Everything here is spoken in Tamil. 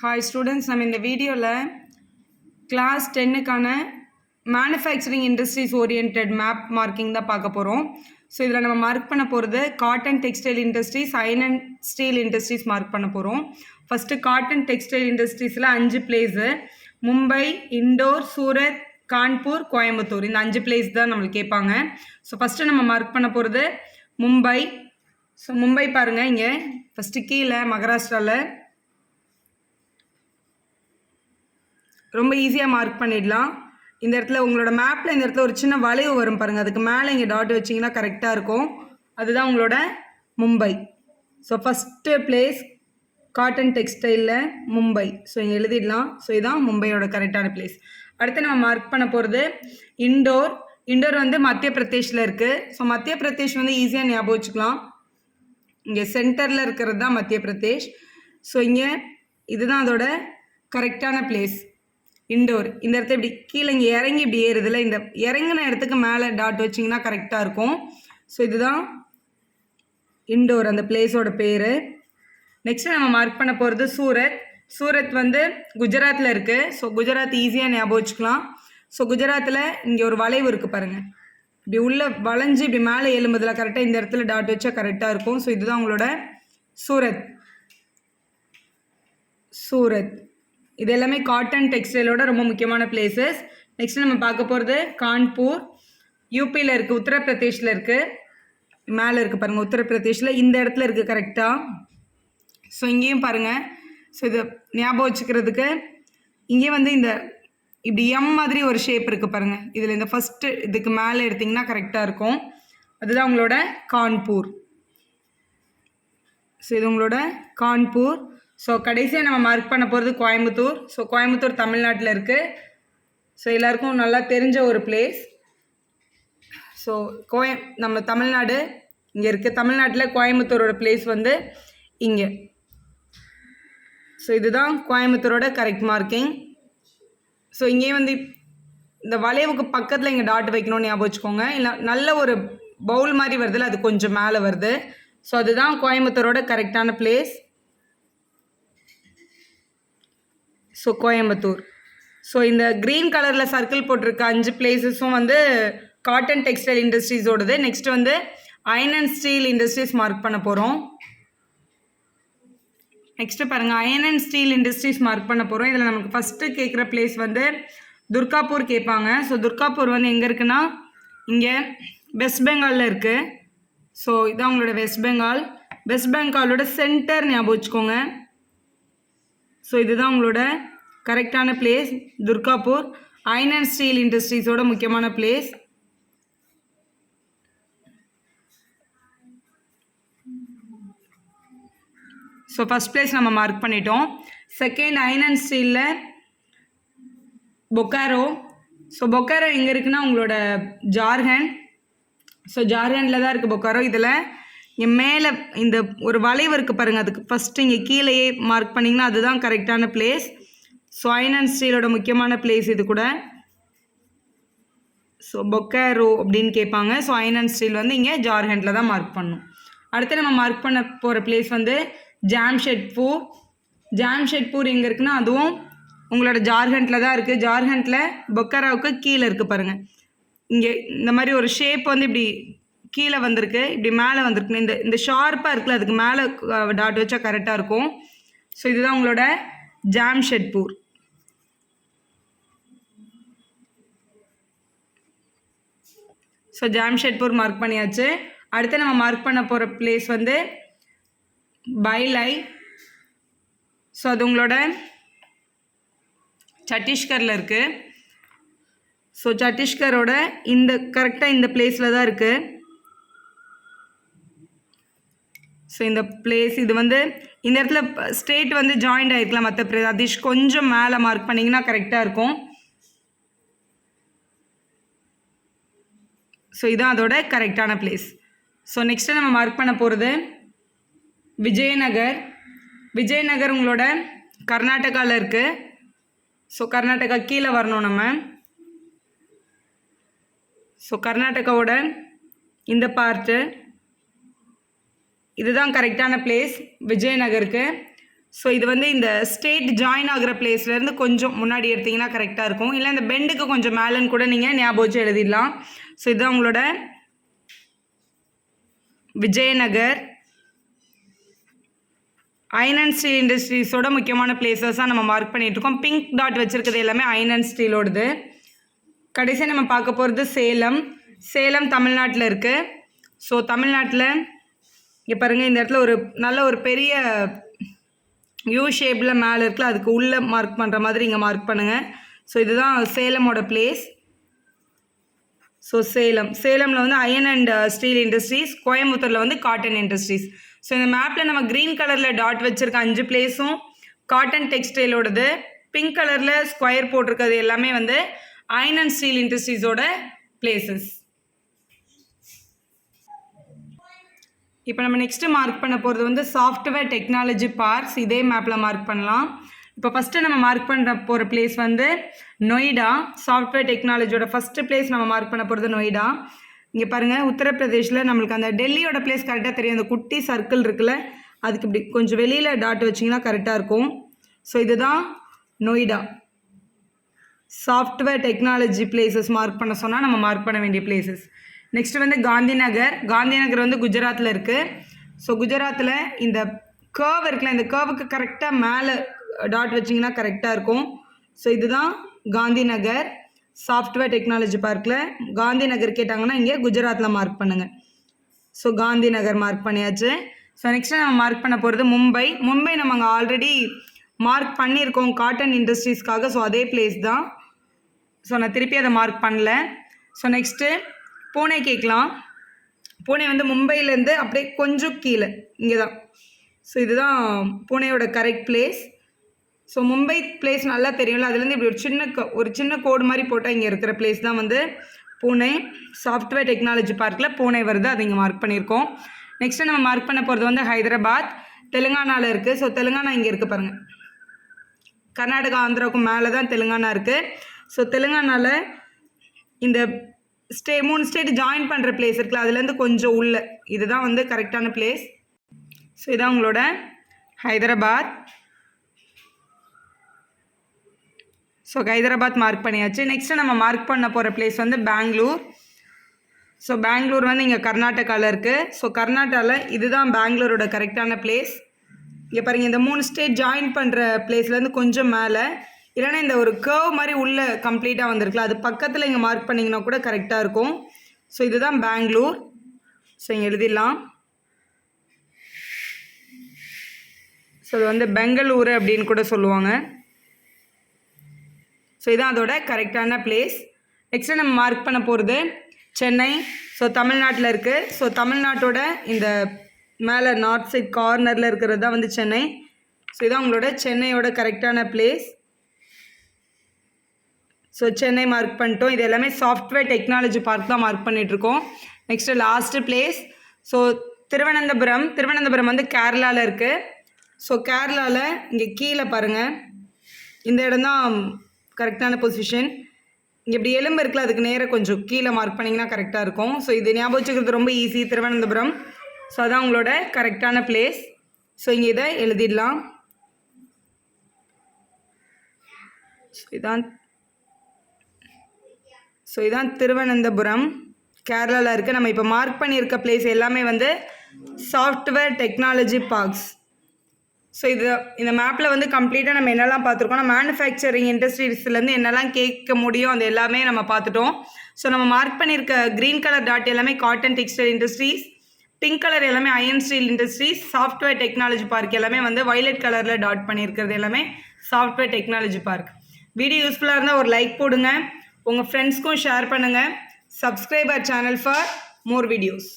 Hi students, நம்ம இந்த வீடியோவில் கிளாஸ் 10க்கான manufacturing industries orient map marking தான் பார்க்க போகிறோம். ஸோ இதில் நம்ம மார்க் பண்ண போகிறது cotton textile industries, iron and steel industries mark பண்ண போகிறோம். ஃபஸ்ட்டு காட்டன் டெக்ஸ்டைல் இண்டஸ்ட்ரீஸில் 5 பிளேஸு: மும்பை, இண்டோர், சூரத், கான்பூர், கோயம்புத்தூர். இந்த 5 பிளேஸ் தான் நம்மளுக்கு கேட்பாங்க. ஸோ ஃபஸ்ட்டு நம்ம மார்க் பண்ண போகிறது மும்பை. ஸோ மும்பை பாருங்கள், இங்கே ஃபஸ்ட்டு கீழே மகாராஷ்டிராவில் ரொம்ப ஈஸியாக மார்க் பண்ணிடலாம். இந்த இடத்துல உங்களோட மேப்பில் இந்த இடத்துல ஒரு சின்ன வளைவு வரும் பாருங்கள், அதுக்கு மேலே இங்கே டாட் வச்சிங்கன்னா கரெக்டாக இருக்கும். அதுதான் உங்களோட Mumbai. So first place cotton டெக்ஸ்டைலில் மும்பை. ஸோ இங்கே எழுதிடலாம். ஸோ இதுதான் மும்பையோட கரெக்டான பிளேஸ். அடுத்து நம்ம மார்க் பண்ண போகிறது இண்டோர். இண்டோர் வந்து மத்திய பிரதேஷில் இருக்குது. ஸோ மத்திய பிரதேஷ் வந்து ஈஸியாக ஞாபகம் வச்சுக்கலாம். இங்கே சென்டரில் இருக்கிறது தான் மத்திய பிரதேஷ். ஸோ இங்கே இதுதான் அதோட கரெக்டான பிளேஸ் இண்டோர். இந்த இடத்த இப்படி கீழே இங்கே இறங்கி இப்படி ஏறுதில்ல, இந்த இறங்கின இடத்துக்கு மேலே டாட் வச்சிங்கன்னா கரெக்டாக இருக்கும். ஸோ இதுதான் இண்டோர், அந்த பிளேஸோட பேர். நெக்ஸ்ட்டு நம்ம மார்க் பண்ண போகிறது சூரத். சூரத் வந்து குஜராத்தில் இருக்குது. ஸோ குஜராத் ஈஸியாக ஞாபகம் வச்சுக்கலாம். ஸோ குஜராத்தில் இங்கே ஒரு வளைவு இருக்குது பாருங்கள், இப்படி உள்ளே வளைஞ்சு இப்படி மேலே எழும்புதில் கரெக்டாக இந்த இடத்துல டாட் வச்சா கரெக்டாக இருக்கும். ஸோ இதுதான் உங்களோட சூரத். சூரத் இது எல்லாமே காட்டன் டெக்ஸ்டைலோட ரொம்ப முக்கியமான பிளேசஸ். நெக்ஸ்ட் நம்ம பார்க்க போகிறது கான்பூர். யூபியில் இருக்குது, உத்தரப்பிரதேஷில் இருக்குது. மேலே இருக்குது பாருங்கள், உத்தரப்பிரதேஷில் இந்த இடத்துல இருக்குது கரெக்டாக. ஸோ இங்கேயும் பாருங்கள். ஸோ இதை ஞாபகம் வச்சுக்கிறதுக்கு இங்கே வந்து இந்த இப்படி எம் மாதிரி ஒரு ஷேப் இருக்குது பாருங்கள், இதில் இந்த ஃபஸ்ட்டு இதுக்கு மேலே எடுத்திங்கன்னா கரெக்டாக இருக்கும். அதுதான் உங்களோட கான்பூர். ஸோ இது உங்களோட கான்பூர். ஸோ கடைசியாக நம்ம மார்க் பண்ண போகிறது கோயம்புத்தூர். ஸோ கோயம்புத்தூர் தமிழ்நாட்டில் இருக்குது. ஸோ எல்லாருக்கும் நல்லா தெரிஞ்ச ஒரு பிளேஸ். ஸோ நம்ம தமிழ்நாடு இங்கே இருக்குது. தமிழ்நாட்டில் கோயம்புத்தூரோட பிளேஸ் வந்து இங்கே. ஸோ இதுதான் கோயம்புத்தூரோட கரெக்ட் மார்க்கிங். ஸோ இங்கே வந்து இந்த வளைவுக்கு பக்கத்தில் இங்கே டாட் வைக்கணும்னு ஞாபகம் வச்சுக்கோங்க. இல்லை நல்ல ஒரு பவுல் மாதிரி வருதுல்ல, அது கொஞ்சம் மேலே வருது. ஸோ அதுதான் கோயம்புத்தூரோட கரெக்டான பிளேஸ். ஸோ கோயம்புத்தூர். ஸோ இந்த க்ரீன் கலரில் சர்க்கிள் போட்டிருக்க 5 பிளேஸஸும் வந்து காட்டன் டெக்ஸ்டைல் இண்டஸ்ட்ரீஸோடது. நெக்ஸ்ட் வந்து iron and steel industries mark பண்ண போகிறோம். நெக்ஸ்ட்டு பாருங்கள், iron and steel industries mark பண்ண போகிறோம். இதில் நமக்கு ஃபஸ்ட்டு கேட்குற பிளேஸ் வந்து துர்காப்பூர் கேட்பாங்க. ஸோ துர்காப்பூர் வந்து எங்கே இருக்குன்னா இங்கே வெஸ்ட் பெங்காலில் இருக்குது. ஸோ இதான் உங்களோட வெஸ்ட் பெங்கால். வெஸ்ட் பெங்காலோட சென்டர் ஞாபகம் வச்சுக்கோங்க. ஸோ இதுதான் உங்களோட கரெக்டான place Durgapur. Iron and steel இண்டஸ்ட்ரீஸோட முக்கியமான பிளேஸ். ஸோ ஃபஸ்ட் பிளேஸ் நம்ம மார்க் பண்ணிட்டோம். செகண்ட் அயர்ன் அண்ட் ஸ்டீலில் பொக்காரோ. ஸோ பொக்காரோ எங்கே இருக்குன்னா உங்களோட ஜார்க்கண்ட். ஸோ ஜார்க்கண்டில் தான் இருக்குது பொக்காரோ. இதில் இங்கே மேலே இந்த ஒரு வளைவு இருக்குது பாருங்கள், அதுக்கு ஃபஸ்ட்டு இங்கே கீழேயே மார்க் பண்ணிங்கன்னா அதுதான் கரெக்டான பிளேஸ். ஸோ அயர்ன் அண்ட் ஸ்டீலோட முக்கியமான பிளேஸ் இது கூட. ஸோ பொக்காரோ அப்படின்னு கேட்பாங்க. ஸோ அயர்ன் அண்ட் ஸ்டீல் வந்து இங்கே ஜார்க்கண்டில் தான் மார்க் பண்ணணும். அடுத்து நம்ம மார்க் பண்ண போகிற பிளேஸ் வந்து ஜாம்ஷெட்பூர். ஜாம்ஷெட்பூர் எங்கே இருக்குன்னா அதுவும் உங்களோட ஜார்க்கண்டில் தான் இருக்குது. ஜார்க்கண்டில் பொக்காரோவுக்கு கீழே இருக்குது பாருங்கள், இங்கே இந்த மாதிரி ஒரு ஷேப் வந்து இப்படி கீழே வந்திருக்கு, இப்படி மேலே வந்திருக்கு. இந்த ஷார்ப்பாக இருக்குல்ல, அதுக்கு மேலே டாட் வச்சா கரெக்டாக இருக்கும். ஸோ இதுதான் உங்களோட ஜாம்ஷெட்பூர். ஸோ ஜாம்ஷெட்பூர் மார்க் பண்ணியாச்சு. அடுத்து நம்ம மார்க் பண்ண போகிற பிளேஸ் வந்து பைலை. ஸோ அது உங்களோட சத்தீஸ்கரில் இருக்குது. ஸோ சத்தீஸ்கரோட இந்த கரெக்டாக இந்த பிளேஸில் தான் இருக்குது. ஸோ இந்த பிளேஸ் இது வந்து இந்த இடத்துல ஸ்டேட் வந்து ஜாயிண்ட் ஆகிருக்கலாம் மற்ற பிரதேஷ். கொஞ்சம் மேலே மார்க் பண்ணிங்கன்னா கரெக்டாக இருக்கும். ஸோ இதுதான் அதோட கரெக்டான பிளேஸ். ஸோ நெக்ஸ்ட்டு நம்ம மார்க் பண்ண போகிறது விஜயநகர். விஜயநகர் உங்களோட கர்நாடகாவில் இருக்குது. ஸோ கர்நாடகா கீழே வரணும் நம்ம. ஸோ கர்நாடகாவோட இந்த பார்ட்டு இதுதான் கரெக்டான பிளேஸ் விஜயநகருக்கு. ஸோ இது வந்து இந்த ஸ்டேட் ஜாயின் ஆகிற பிளேஸ்லேருந்து கொஞ்சம் முன்னாடி எடுத்திங்கன்னா கரெக்டாக இருக்கும். இல்லை இந்த பெண்டுக்கு கொஞ்சம் மேலேன்னு கூட நீங்கள் ஞாபகம் வச்சு எழுதிடலாம். ஸோ இதுதான் உங்களோட விஜயநகர். அயன் அண்ட் ஸ்டீல் இண்டஸ்ட்ரீஸோட முக்கியமான பிளேசஸாக நம்ம மார்க் பண்ணிகிட்ருக்கோம். பிங்க் டாட் வச்சுருக்கிறது எல்லாமே அயன் அண்ட் ஸ்டீலோடது. கடைசியாக நம்ம பார்க்க போகிறது சேலம். சேலம் தமிழ்நாட்டில் இருக்குது. ஸோ தமிழ்நாட்டில் இங்கே பாருங்கள், இந்த இடத்துல நல்ல ஒரு பெரிய யூ ஷேப்பில் மேலே இருக்குல்ல, அதுக்கு உள்ளே மார்க் பண்ணுற மாதிரி இங்கே மார்க் பண்ணுங்கள். ஸோ இதுதான் சேலமோட பிளேஸ். ஸோ சேலமில் வந்து அயன் அண்ட் ஸ்டீல் இண்டஸ்ட்ரீஸ், கோயம்புத்தூரில் வந்து காட்டன் இண்டஸ்ட்ரீஸ். ஸோ இந்த மேப்பில் நம்ம க்ரீன் கலரில் டாட் வச்சுருக்க 5 பிளேஸும் காட்டன் டெக்ஸ்டைலோடது. பிங்க் கலரில் ஸ்கொயர் போட்டிருக்கிறது எல்லாமே வந்து அயன் அண்ட் ஸ்டீல் இண்டஸ்ட்ரீஸோட பிளேசஸ். இப்போ நம்ம நெக்ஸ்ட்டு மார்க் பண்ண போகிறது வந்து சாஃப்ட்வேர் டெக்னாலஜி பார்க்ஸ். இதே மேப்பில் மார்க் பண்ணலாம். இப்போ ஃபஸ்ட்டு நம்ம மார்க் பண்ண போகிற பிளேஸ் வந்து நொய்டா. சாஃப்ட்வேர் டெக்னாலஜியோட ஃபஸ்ட்டு பிளேஸ் நம்ம மார்க் பண்ண போகிறது நொய்டா. இங்கே பாருங்கள், உத்தரப்பிரதேஷில் நம்மளுக்கு அந்த டெல்லியோட பிளேஸ் கரெக்டாக தெரியும். அந்த குட்டி சர்க்கிள் இருக்குல்ல, அதுக்கு இப்படி கொஞ்சம் வெளியில் டாட் வச்சிங்கன்னா கரெக்டாக இருக்கும். ஸோ இதுதான் Noida. Software technology places mark பண்ண சொன்னால் நம்ம மார்க் பண்ண வேண்டிய பிளேசஸ். நெக்ஸ்ட்டு வந்து காந்திநகர். காந்திநகர் வந்து குஜராத்தில் இருக்குது. ஸோ குஜராத்தில் இந்த கர்வ் இருக்குல்ல, இந்த கர்வுக்கு கரெக்டாக மேலே டாட் வச்சிங்கன்னா கரெக்டாக இருக்கும். ஸோ இதுதான் காந்திநகர். சாஃப்ட்வேர் டெக்னாலஜி பார்க்கில் காந்திநகர் கேட்டாங்கன்னா இங்கே குஜராத்தில் மார்க் பண்ணுங்கள். ஸோ காந்திநகர் மார்க் பண்ணியாச்சு. ஸோ நெக்ஸ்ட்டு நம்ம மார்க் பண்ண போகிறது மும்பை. மும்பை நம்ம அங்கே ஆல்ரெடி மார்க் பண்ணியிருக்கோம் காட்டன் இண்டஸ்ட்ரீஸ்க்காக. ஸோ அதே பிளேஸ் தான். ஸோ நான் திருப்பி அதை மார்க் பண்ணல. ஸோ நெக்ஸ்ட்டு பூனே கேட்கலாம். பூனே வந்து மும்பையிலேருந்து அப்படியே கொஞ்சம் கீழே இங்கே தான். ஸோ இதுதான் பூனேயோட correct place. So Mumbai place நல்லா தெரியும்ல, அதுலேருந்து இப்படி ஒரு சின்ன கோடு மாதிரி போட்டால் இங்கே இருக்கிற பிளேஸ் தான் வந்து பூனே. சாஃப்ட்வேர் டெக்னாலஜி பார்க்கில் பூனே வருது, அது இங்கே மார்க் பண்ணியிருக்கோம். நெக்ஸ்ட்டு நம்ம மார்க் பண்ண போகிறது வந்து ஹைதராபாத். தெலுங்கானாவில் இருக்குது. ஸோ தெலுங்கானா இங்கே இருக்குது பாருங்கள். கர்நாடகா ஆந்திராவுக்கும் மேலே தான் தெலுங்கானா இருக்குது. ஸோ தெலுங்கானாவில் இந்த 3 ஸ்டேட் ஜாயின் பண்ணுற பிளேஸ் இருக்குல்ல, அதுலேருந்து கொஞ்சம் உள்ள இதுதான் வந்து கரெக்டான பிளேஸ். ஸோ இதான் உங்களோட ஹைதராபாத். ஸோ ஹைதராபாத் மார்க் பண்ணியாச்சு. நெக்ஸ்ட்டு நம்ம மார்க் பண்ண போகிற பிளேஸ் வந்து பெங்களூர். ஸோ பெங்களூர் வந்து இங்கே கர்நாடகாவில் இருக்குது. ஸோ கர்நாடகாவில் இதுதான் பெங்களூரோட கரெக்டான பிளேஸ். இங்கே பாருங்கள், இந்த 3 ஸ்டேட் ஜாயின் பண்ணுற பிளேஸ்லேருந்து கொஞ்சம் மேலே, இல்லைன்னா இந்த ஒரு கர்வ் மாதிரி உள்ளே கம்ப்ளீட்டாக வந்திருக்குல்ல, அது பக்கத்தில் இங்கே மார்க் பண்ணிங்கன்னா கூட கரெக்டாக இருக்கும். ஸோ இதுதான் பெங்களூர். ஸோ இங்கே எழுதிடலாம். ஸோ இது வந்து பெங்களூரு அப்படின்னு கூட சொல்லுவாங்க. ஸோ இதுதான் அதோட கரெக்டான பிளேஸ். நெக்ஸ்ட்டு நம்ம மார்க் பண்ண போகிறது சென்னை. ஸோ தமிழ்நாட்டில் இருக்குது. ஸோ தமிழ்நாட்டோட இந்த மேலே நார்த் சைட் கார்னரில் இருக்கிறது தான் வந்து சென்னை. ஸோ இதான் உங்களோட சென்னையோட கரெக்டான பிளேஸ். ஸோ சென்னை மார்க் பண்ணிட்டோம். இது எல்லாமே சாஃப்ட்வேர் டெக்னாலஜி பார்க் தான் மார்க் பண்ணிகிட்ருக்கோம். Next last place so Thiruvananthapuram. Thiruvananthapuram வந்து கேரளாவில் இருக்குது. ஸோ கேரளாவில் இங்கே கீழே பாருங்கள், இந்த இடம் தான் கரெக்டான பொசிஷன். இங்கே இப்படி எலும்பு இருக்குல்ல, அதுக்கு நேராக கொஞ்சம் கீழே மார்க் பண்ணிங்கன்னா கரெக்டாக இருக்கும். ஸோ இது ஞாபகம் வச்சுக்கிறது ரொம்ப ஈஸி, திருவனந்தபுரம். ஸோ அதான் உங்களோட கரெக்டான பிளேஸ். ஸோ இங்கே இதை எழுதிடலாம். ஸோ இதான் திருவனந்தபுரம், கேரளாவில் இருக்குது. நம்ம இப்போ மார்க் பண்ணியிருக்க பிளேஸ் எல்லாமே வந்து சாஃப்ட்வேர் டெக்னாலஜி பார்க்ஸ். ஸோ இந்த மேப்பில் வந்து கம்ப்ளீட்டாக நம்ம என்னெல்லாம் பார்த்துருக்கோம், நம்ம மேனுஃபேக்சரிங் இண்டஸ்ட்ரீஸ்லேருந்து என்னெல்லாம் கேட்க முடியும் அது எல்லாமே நம்ம பார்த்துட்டோம். ஸோ நம்ம மார்க் பண்ணியிருக்க க்ரீன் கலர் டாட் எல்லாமே cotton textile industries, pink colour எல்லாமே iron steel industries, software technology park எல்லாமே வந்து வயலட் கலரில் டாட் பண்ணியிருக்கிறது எல்லாமே சாஃப்ட்வேர் டெக்னாலஜி பார்க். வீடியோ யூஸ்ஃபுல்லாக இருந்தால் ஒரு லைக் போடுங்க, உங்கள் ஃப்ரெண்ட்ஸ்க்கும் ஷேர் பண்ணுங்கள். Subscribe our channel for more videos.